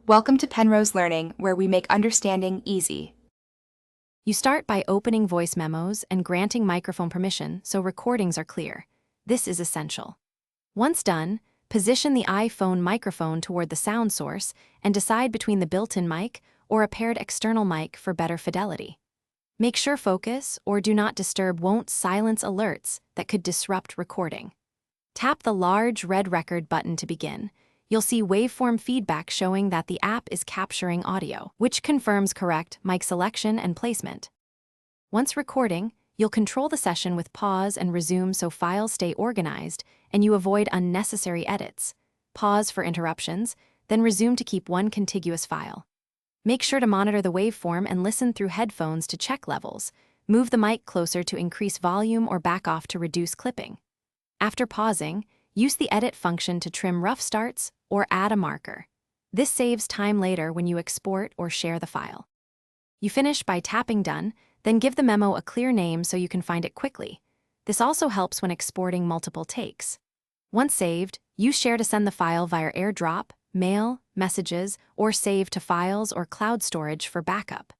Welcome to Penrose Learning, where we make understanding easy. You start by opening voice memos and granting microphone permission so recordings are clear. This is essential. Once done, position the iPhone microphone toward the sound source and decide between the built-in mic or a paired external mic for better fidelity. Make sure focus or do not disturb won't silence alerts that could disrupt recording. Tap the large red record button to begin. You'll see waveform feedback showing that the app is capturing audio, which confirms correct mic selection and placement. Once recording, you'll control the session with pause and resume so files stay organized and you avoid unnecessary edits. Pause for interruptions, then resume to keep one contiguous file. Make sure to monitor the waveform and listen through headphones to check levels. Move the mic closer to increase volume or back off to reduce clipping. After pausing, use the edit function to trim rough starts or add a marker. This saves time later when you export or share the file. You finish by tapping Done, then give the memo a clear name so you can find it quickly. This also helps when exporting multiple takes. Once saved, use Share to send the file via AirDrop, mail, messages, or save to files or cloud storage for backup.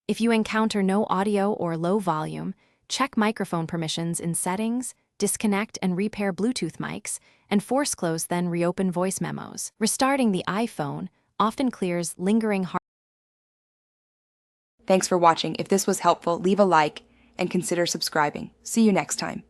If you encounter no audio or low volume, check microphone permissions in Settings, disconnect and repair Bluetooth mics, and force close then reopen voice memos. Restarting the iPhone often clears lingering Thanks for watching. If this was helpful, leave a like and consider subscribing. See you next time.